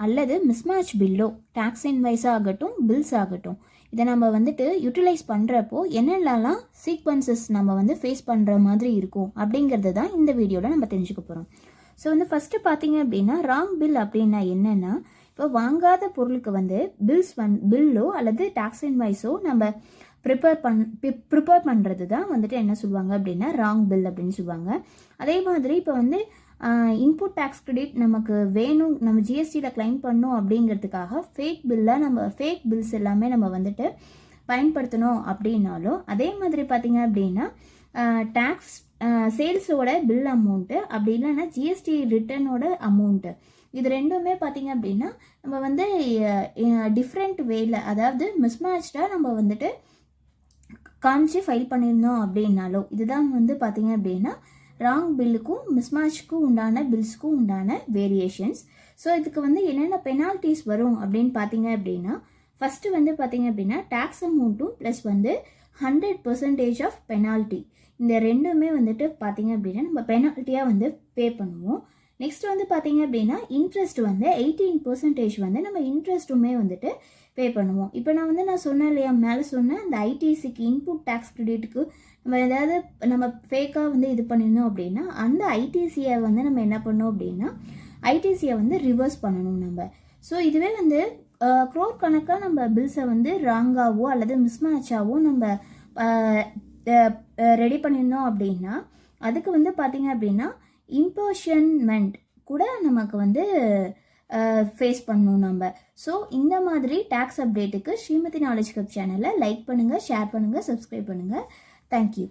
அல்லது mismatch pillow, tax invoice ஆகட்டும், bills ஆகட்டும், இதை நம்ம வந்துட்டு யூட்டிலைஸ் பண்ணுறப்போ என்னென்னலாம் சீக்வன்சஸ் நம்ம வந்து ஃபேஸ் பண்ணுற மாதிரி இருக்கும் அப்படிங்கிறது தான் இந்த வீடியோவில் நம்ம தெரிஞ்சுக்க போகிறோம். ஸோ வந்து ஃபஸ்ட்டு பார்த்தீங்க அப்படின்னா ராங் பில் அப்படின்னா என்னென்னா, இப்போ வாங்காத பொருளுக்கு வந்து பில்லோ அல்லது டேக்ஸ் இன்வாய்ஸோ நம்ம ப்ரிப்பேர் பண்ணுறது தான் வந்துட்டு என்ன சொல்லுவாங்க அப்படின்னா ராங் பில் அப்படின்னு சொல்லுவாங்க. அதே மாதிரி இப்போ வந்து இன்புட் டேக்ஸ் கிரெடிட் நமக்கு வேணும், நம்ம ஜிஎஸ்டியில் கிளைம் பண்ணோம் அப்படிங்கிறதுக்காக ஃபேக் பில்ஸ் எல்லாமே நம்ம வந்துட்டு பயன்படுத்தணும் அப்படின்னாலும், அதே மாதிரி பார்த்தீங்க அப்படின்னா டேக்ஸ் சேல்ஸோட பில் அமௌண்ட்டு அப்படி இல்லைன்னா ஜிஎஸ்டி ரிட்டர்னோட அமௌண்ட்டு, இது ரெண்டுமே பார்த்தீங்க அப்படின்னா நம்ம வந்து டிஃப்ரெண்ட் வேல, அதாவது மிஸ்மேட்ச்டாக நம்ம வந்துட்டு காமிச்சு ஃபைல் பண்ணியிருந்தோம் அப்படின்னாலோ, இதுதான் வந்து பார்த்தீங்க அப்படின்னா ராங் பில்லுக்கும் மிஸ்மேட்ச்க்கும் உண்டான பில்ஸ்க்கும் உண்டான வேரியேஷன்ஸ். ஸோ இதுக்கு வந்து என்னென்ன பெனால்ட்டிஸ் வரும் அப்படின்னு பார்த்தீங்க அப்படின்னா, ஃபஸ்ட்டு வந்து பார்த்தீங்க அப்படின்னா டேக்ஸ் அமௌண்ட்டும் ப்ளஸ் வந்து 100% ஆஃப் பெனால்ட்டி, இந்த ரெண்டுமே வந்துட்டு பார்த்தீங்க அப்படின்னா நம்ம பெனால்ட்டியாக வந்து பே பண்ணுவோம். நெக்ஸ்ட் வந்து பார்த்தீங்க அப்படின்னா இன்ட்ரெஸ்ட் வந்து 18% வந்து நம்ம இன்ட்ரெஸ்ட்டுமே வந்துட்டு பே பண்ணுவோம். இப்போ நான் சொன்னேன் இல்லையா, மேலே சொன்னேன் அந்த ஐடிசிக்கு இன்புட் டேக்ஸ் கிரெடிட்டுக்கு நம்ம ஏதாவது நம்ம ஃபேக்காக வந்து இது பண்ணியிருந்தோம் அப்படின்னா அந்த ஐடிசியை வந்து நம்ம என்ன பண்ணோம் அப்படின்னா ஐடிசியை வந்து ரிவர்ஸ் பண்ணணும் நம்ம. ஸோ இதுவே வந்து க்ரோர் கணக்காக நம்ம பில்ஸை வந்து ராங்காவோ அல்லது மிஸ்மேட்சாவோ நம்ம ரெடி பண்ணியிருந்தோம் அப்படின்னா அதுக்கு வந்து பார்த்தீங்க அப்படின்னா இம்போஷன்மெண்ட் கூட நமக்கு வந்து ஃபேஸ் பண்ணணும் நம்ம. ஸோ இந்த மாதிரி டேக்ஸ் அப்டேட்டுக்கு ஸ்ரீமதி நாலேஜ் கிளப் சேனலை லைக் பண்ணுங்கள், ஷேர் பண்ணுங்கள், சப்ஸ்கிரைப் பண்ணுங்கள். தேங்க்யூ.